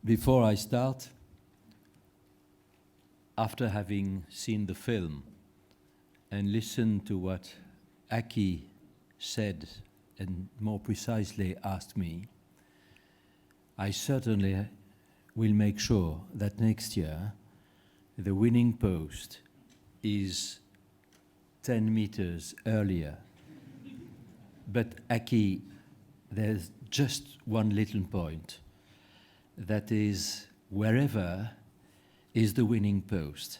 Before I start, after having seen the film and listened to what Aki said and more precisely asked me, I certainly will make sure that next year the winning post is 10 meters earlier. But Aki, there's just one little point. That is, wherever is the winning post,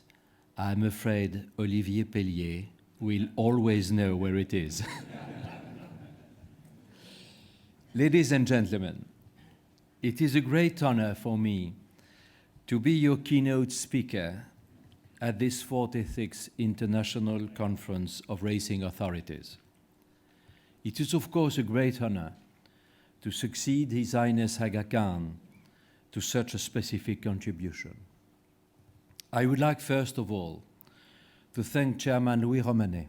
I'm afraid Olivier Pellier will always know where it is. Ladies and gentlemen, it is a great honor for me to be your keynote speaker at this 46th International Conference of Racing Authorities. It is, of course, a great honor to succeed His Highness Aga Khan to such a specific contribution. I would like, first of all, to thank Chairman Louis Romanet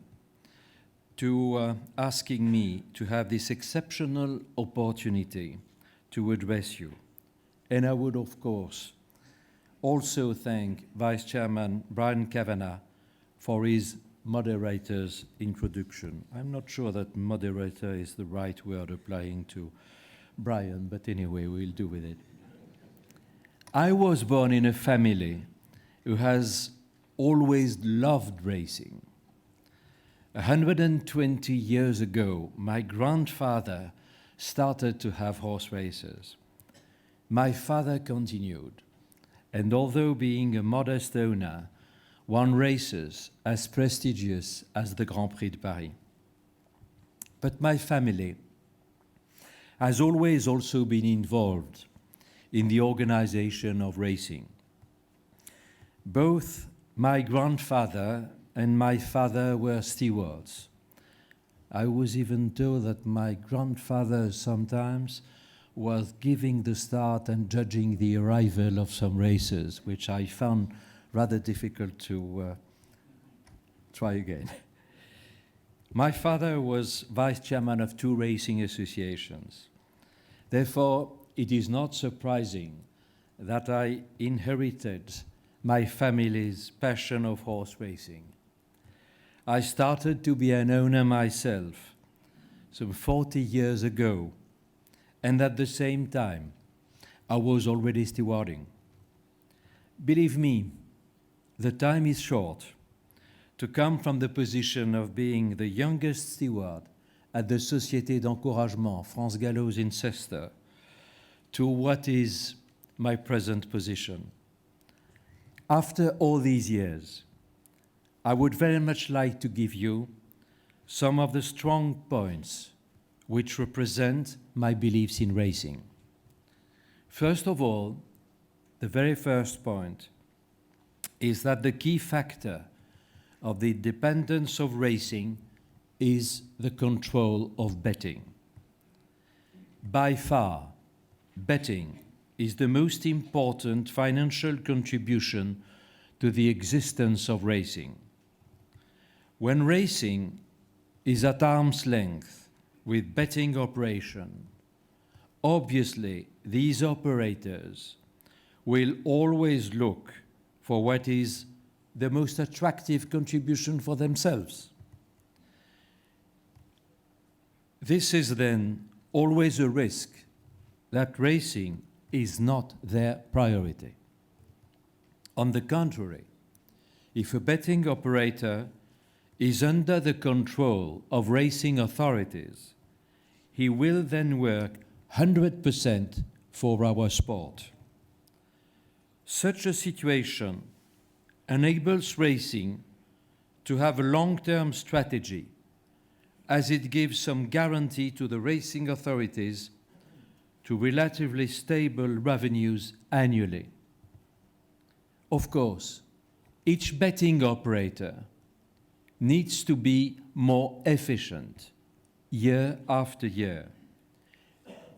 to asking me to have this exceptional opportunity to address you. And I would, of course, also thank Vice Chairman Brian Kavanagh for his moderator's introduction. I'm not sure that moderator is the right word applying to Brian, but anyway, we'll do with it. I was born in a family who has always loved racing. 120 years ago, my grandfather started to have horse races. My father continued, and although being a modest owner, won races as prestigious as the Grand Prix de Paris. But my family has always also been involved in the organization of racing. Both my grandfather and my father were stewards. I was even told that my grandfather sometimes was giving the start and judging the arrival of some races, which I found rather difficult to try again. My father was vice chairman of 2 racing associations. Therefore, it is not surprising that I inherited my family's passion of horse racing. I started to be an owner myself some 40 years ago, and at the same time, I was already stewarding. Believe me, the time is short to come from the position of being the youngest steward at the Société d'Encouragement, France Gallop's ancestor, to what is my present position. After all these years, I would very much like to give you some of the strong points which represent my beliefs in racing. First of all, the very first point is that the key factor of the dependence of racing is the control of betting. By far, betting is the most important financial contribution to the existence of racing. When racing is at arm's length with betting operation, obviously these operators will always look for what is the most attractive contribution for themselves. This is then always a risk that racing is not their priority. On the contrary, if a betting operator is under the control of racing authorities, he will then work 100% for our sport. Such a situation enables racing to have a long-term strategy, as it gives some guarantee to the racing authorities to relatively stable revenues annually. Of course, each betting operator needs to be more efficient year after year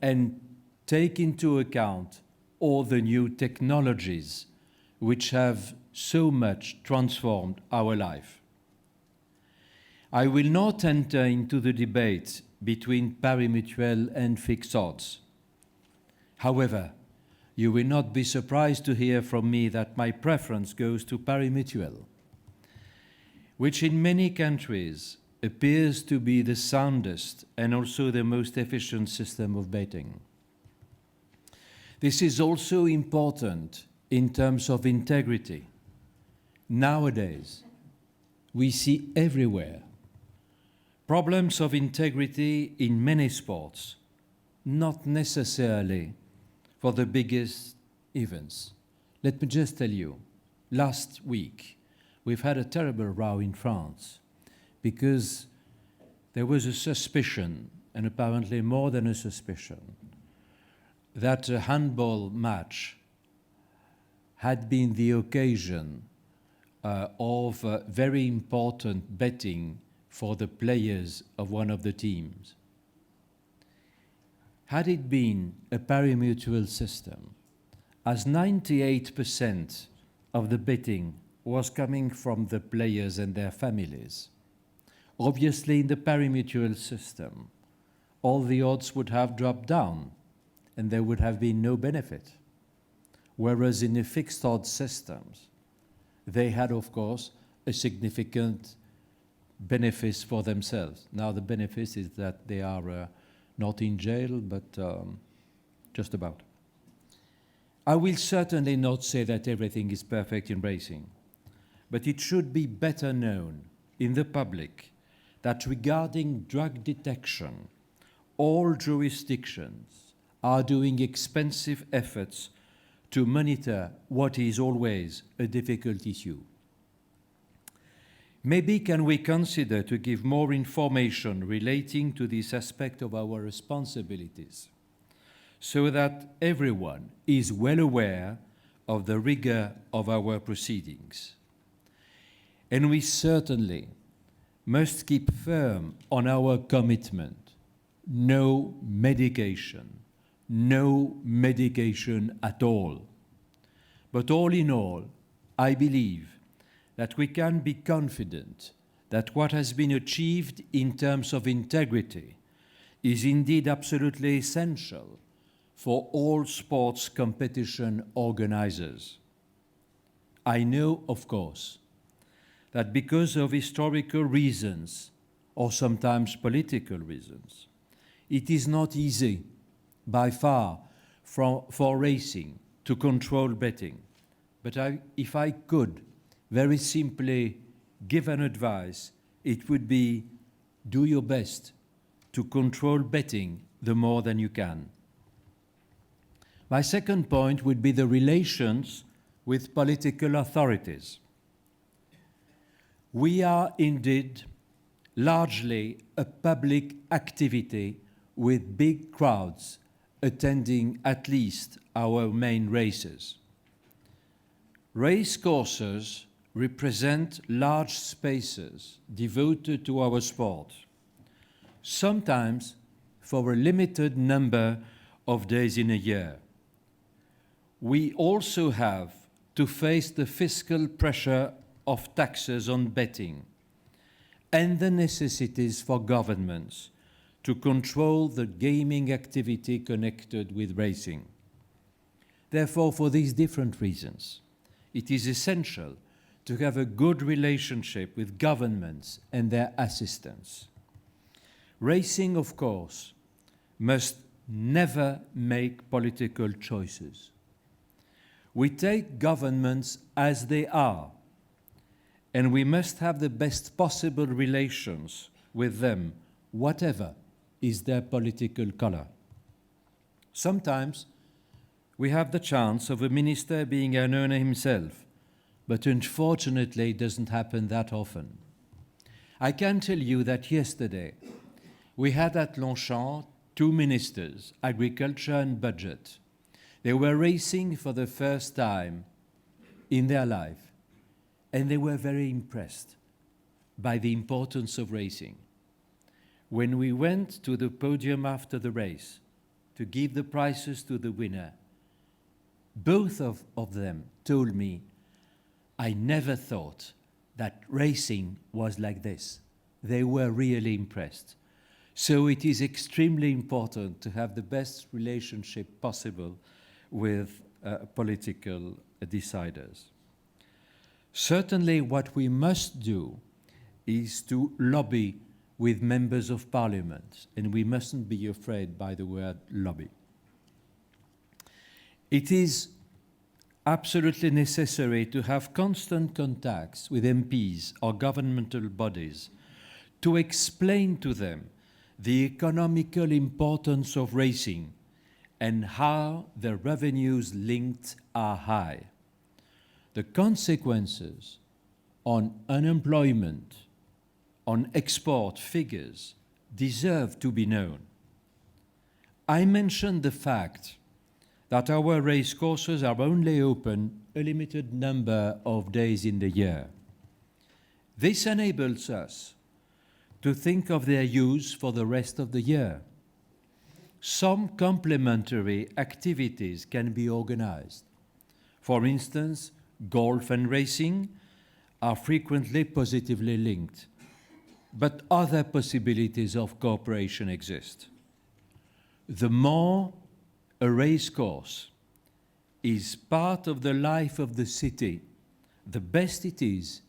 and take into account all the new technologies which have so much transformed our life. I will not enter into the debate between pari mutuel and fixed odds. However, you will not be surprised to hear from me that my preference goes to pari-mutuel, which in many countries appears to be the soundest and also the most efficient system of betting. This is also important in terms of integrity. Nowadays, we see everywhere problems of integrity in many sports, not necessarily for the biggest events. Let me just tell you, last week, we've had a terrible row in France because there was a suspicion, and apparently more than a suspicion, that a handball match had been the occasion of very important betting for the players of one of the teams. Had it been a pari-mutuel system, as 98% of the betting was coming from the players and their families, obviously in the pari-mutuel system, all the odds would have dropped down and there would have been no benefit. Whereas in the fixed odds systems, they had, of course, a significant benefits for themselves. Now the benefit is that they are not in jail, but just about. I will certainly not say that everything is perfect in racing, but it should be better known in the public that regarding drug detection, all jurisdictions are doing expensive efforts to monitor what is always a difficult issue. Maybe can we consider to give more information relating to this aspect of our responsibilities so that everyone is well aware of the rigor of our proceedings. And we certainly must keep firm on our commitment. No medication at all. But all in all, I believe that we can be confident that what has been achieved in terms of integrity is indeed absolutely essential for all sports competition organizers. I know, of course, that because of historical reasons, or sometimes political reasons, it is not easy, by far, for racing to control betting. But if I could very simply give an advice, it would be do your best to control betting the more than you can. My second point would be the relations with political authorities. We are indeed largely a public activity with big crowds attending at least our main races. Race courses represent large spaces devoted to our sport, sometimes for a limited number of days in a year. We also have to face the fiscal pressure of taxes on betting and the necessities for governments to control the gaming activity connected with racing. Therefore, for these different reasons, it is essential to have a good relationship with governments and their assistance. Racing, of course, must never make political choices. We take governments as they are, and we must have the best possible relations with them, whatever is their political color. Sometimes we have the chance of a minister being an owner himself, but unfortunately it doesn't happen that often. I can tell you that yesterday we had at Longchamp two ministers, agriculture and budget. They were racing for the first time in their life, and they were very impressed by the importance of racing. When we went to the podium after the race to give the prizes to the winner, both of them told me, I never thought that racing was like this. They were really impressed. So it is extremely important to have the best relationship possible with political deciders. Certainly what we must do is to lobby with members of parliament, and we mustn't be afraid by the word lobby. It is absolutely necessary to have constant contacts with MPs or governmental bodies to explain to them the economical importance of racing and how the revenues linked are high. The consequences on unemployment, on export figures, deserve to be known. I mentioned the fact that our race courses are only open a limited number of days in the year. This enables us to think of their use for the rest of the year. Some complementary activities can be organized. For instance, golf and racing are frequently positively linked, but other possibilities of cooperation exist. The more a race course is part of the life of the city, the best it is,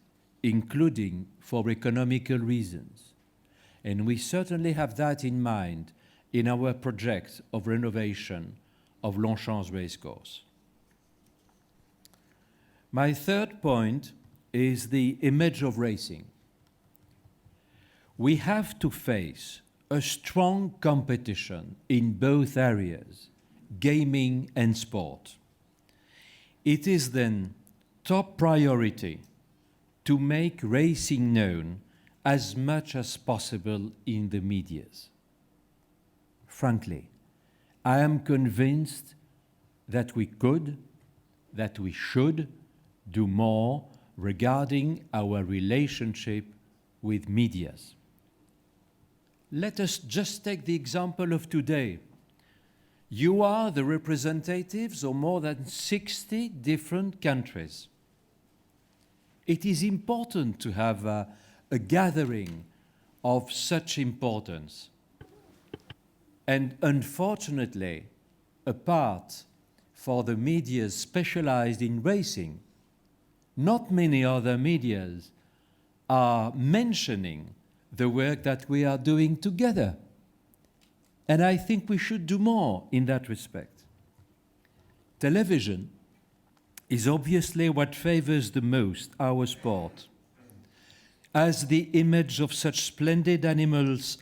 including for economical reasons. And we certainly have that in mind in our project of renovation of Longchamps racecourse. My third point is the image of racing. We have to face a strong competition in both areas, gaming and sport. It is then top priority to make racing known as much as possible in the medias. Frankly, I am convinced that we could, that we should do more regarding our relationship with medias. Let us just take the example of today. You are the representatives of more than 60 different countries. It is important to have a gathering of such importance. And unfortunately, apart for the media specialized in racing, not many other medias are mentioning the work that we are doing together. And I think we should do more in that respect. Television is obviously what favors the most our sport, as the image of such splendid animals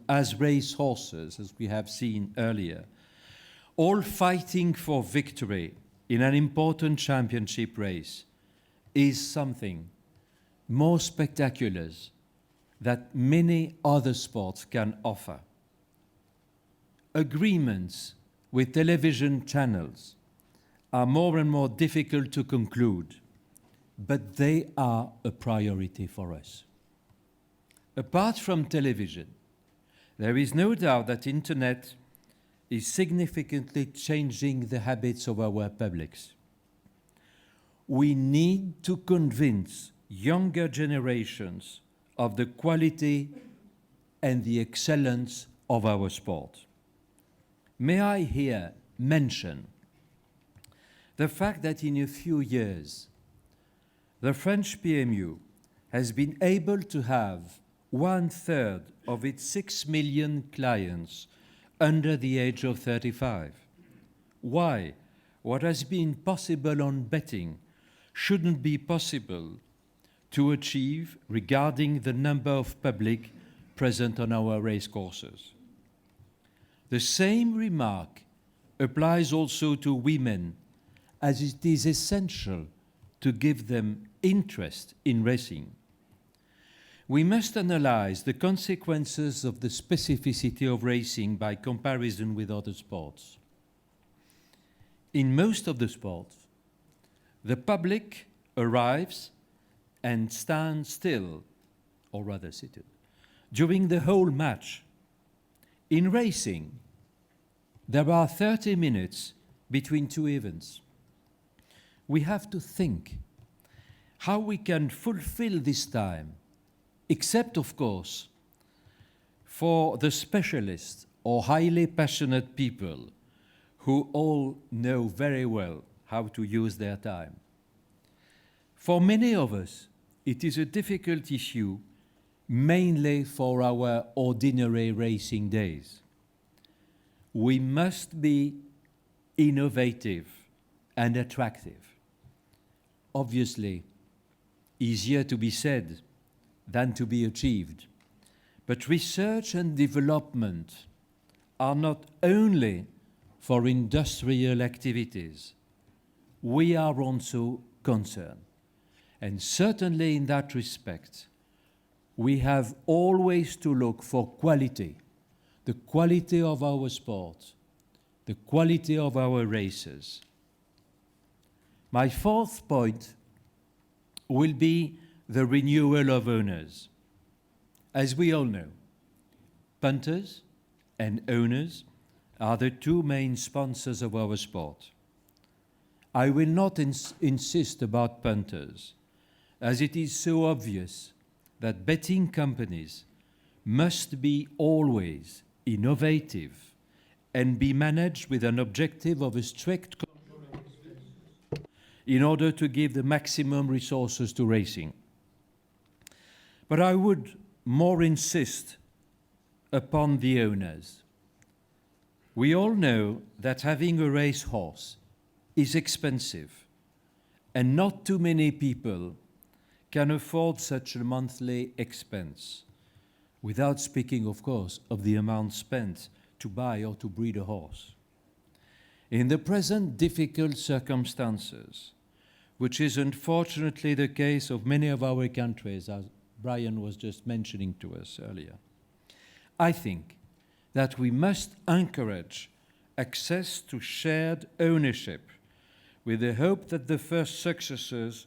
as race horses, as we have seen earlier, all fighting for victory in an important championship race, is something more spectacular that many other sports can offer. Agreements with television channels are more and more difficult to conclude, but they are a priority for us. Apart from television, there is no doubt that internet is significantly changing the habits of our publics. We need to convince younger generations of the quality and the excellence of our sport. May I here mention the fact that in a few years, the French PMU has been able to have 1/3 of its 6 million clients under the age of 35. Why? What has been possible on betting shouldn't be possible to achieve regarding the number of public present on our race courses. The same remark applies also to women, as it is essential to give them interest in racing. We must analyze the consequences of the specificity of racing by comparison with other sports. In most of the sports, the public arrives and stands still, or rather seated, during the whole match. In racing, there are 30 minutes between two events. We have to think how we can fulfill this time, except, of course, for the specialists or highly passionate people who all know very well how to use their time. For many of us, it is a difficult issue, mainly for our ordinary racing days. We must be innovative and attractive. Obviously, easier to be said than to be achieved. But research and development are not only for industrial activities. We are also concerned. And certainly in that respect, we have always to look for quality, the quality of our sport, the quality of our races. My fourth point will be the renewal of owners. As we all know, punters and owners are the two main sponsors of our sport. I will not insist about punters, as it is so obvious that betting companies must be always innovative and be managed with an objective of a strict control of expenses in order to give the maximum resources to racing. But I would more insist upon the owners. We all know that having a racehorse is expensive, and not too many people can afford such a monthly expense, without speaking, of course, of the amount spent to buy or to breed a horse. In the present difficult circumstances, which is unfortunately the case of many of our countries, as Brian was just mentioning to us earlier, I think that we must encourage access to shared ownership with the hope that the first successors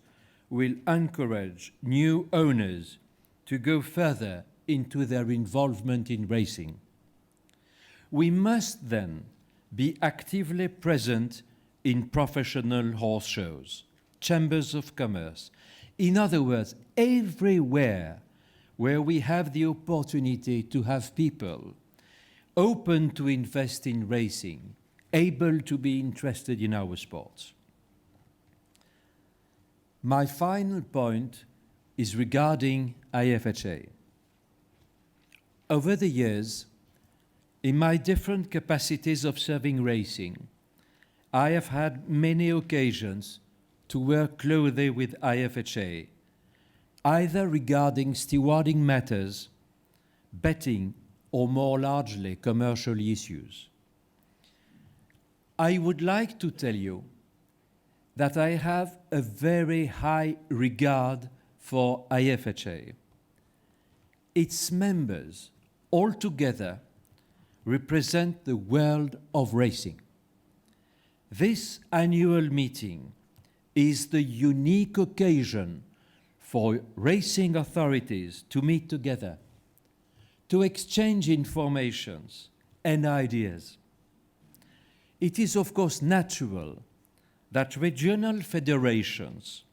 will encourage new owners to go further into their involvement in racing. We must then be actively present in professional horse shows, chambers of commerce. In other words, everywhere where we have the opportunity to have people open to invest in racing, able to be interested in our sports. My final point is regarding IFSA. Over the years, in my different capacities of serving racing, I have had many occasions to work closely with IFSA, either regarding stewarding matters, betting, or more largely commercial issues. I would like to tell you that I have a very high regard for IFSA. Its members altogether represent the world of racing. This annual meeting is the unique occasion for racing authorities to meet together, to exchange informations and ideas. It is, of course, natural that regional federations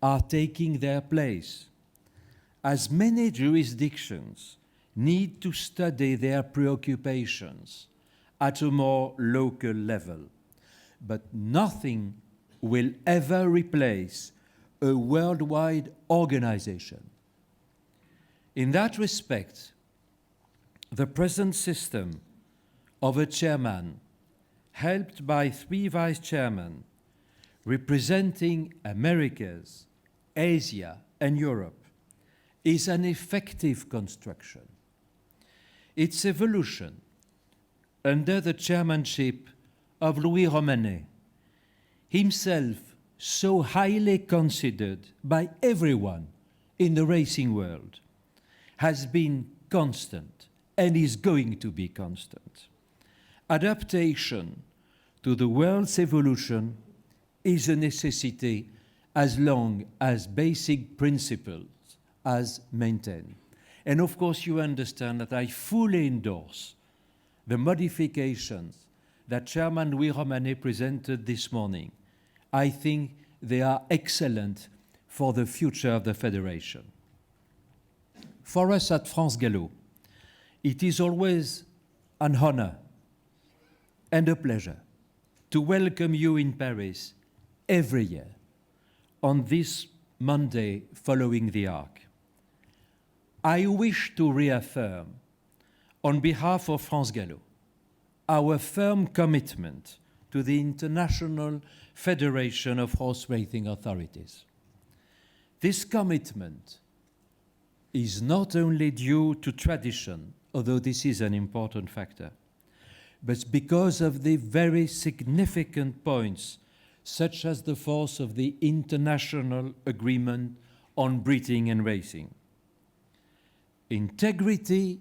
are taking their place, as many jurisdictions need to study their preoccupations at a more local level. But nothing will ever replace a worldwide organization. In that respect, the present system of a chairman, helped by 3 vice chairmen, representing Americas, Asia, and Europe, is an effective construction. Its evolution, under the chairmanship of Louis Romanet, himself so highly considered by everyone in the racing world, has been constant and is going to be constant. Adaptation to the world's evolution is a necessity as long as basic principles are maintained. And of course, you understand that I fully endorse the modifications that Chairman Louis Romanet presented this morning. I think they are excellent for the future of the Federation. For us at France Gallo, it is always an honor and a pleasure to welcome you in Paris every year on this Monday following the Arc. I wish to reaffirm, on behalf of France Gallo, our firm commitment to the International Federation of Horse Racing Authorities. This commitment is not only due to tradition, although this is an important factor, but because of the very significant points, such as the force of the international agreement on breeding and racing. Integrity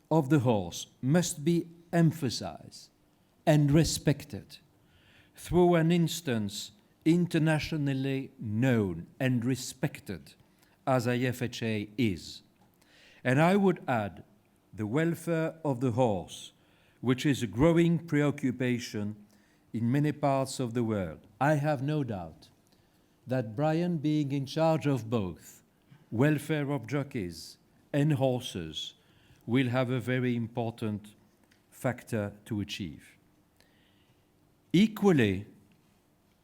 of the horse must be emphasized and respected through an instance internationally known and respected as IFSA is. And I would add the welfare of the horse, which is a growing preoccupation in many parts of the world. I have no doubt that Brian, being in charge of both welfare of jockeys and horses, will have a very important factor to achieve. Equally,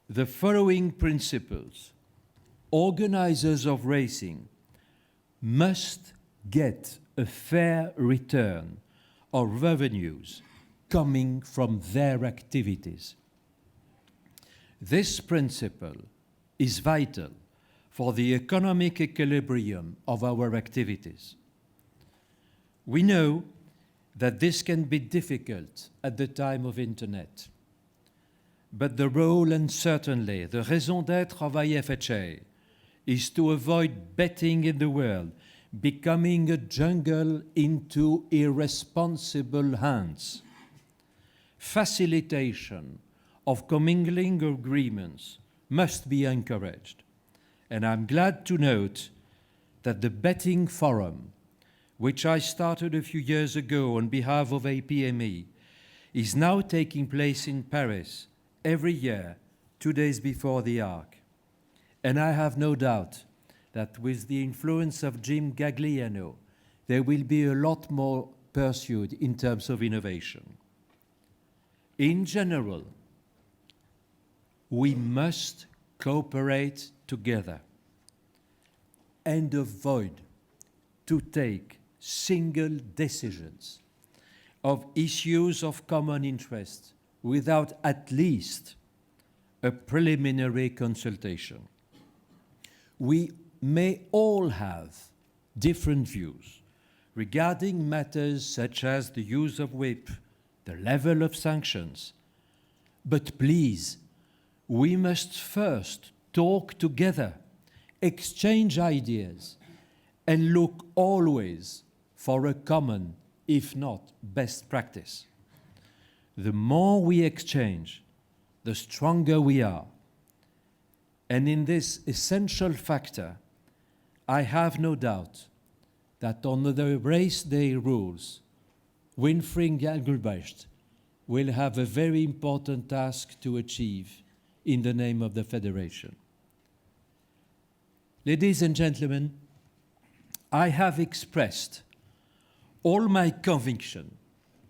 the following principles: organizers of racing must get a fair return of revenues coming from their activities. This principle is vital for the economic equilibrium of our activities. We know that this can be difficult at the time of internet, but the role and certainly the raison d'être of IFSA is to avoid betting in the world becoming a jungle into irresponsible hands. Facilitation of commingling agreements must be encouraged. And I'm glad to note that the betting forum, which I started a few years ago on behalf of APME, is now taking place in Paris every year, 2 days before the Arc. And I have no doubt that with the influence of Jim Gagliano, there will be a lot more pursued in terms of innovation. In general, we must cooperate together and avoid to take single decisions of issues of common interest without at least a preliminary consultation. We may all have different views regarding matters such as the use of whip, the level of sanctions, but please, we must first talk together, exchange ideas, and look always for a common, if not best practice. The more we exchange, the stronger we are. And in this essential factor, I have no doubt that on the race day rules, Winfried Engelbrecht will have a very important task to achieve in the name of the Federation. Ladies and gentlemen, I have expressed all my conviction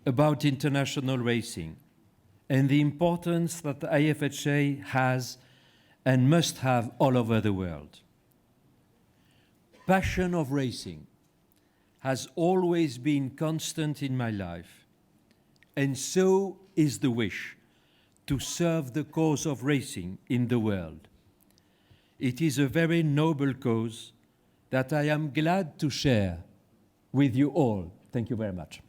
about international racing and the importance that IFSA has and must have all over the world. Passion of racing has always been constant in my life, and so is the wish to serve the cause of racing in the world. It is a very noble cause that I am glad to share with you all. Thank you very much.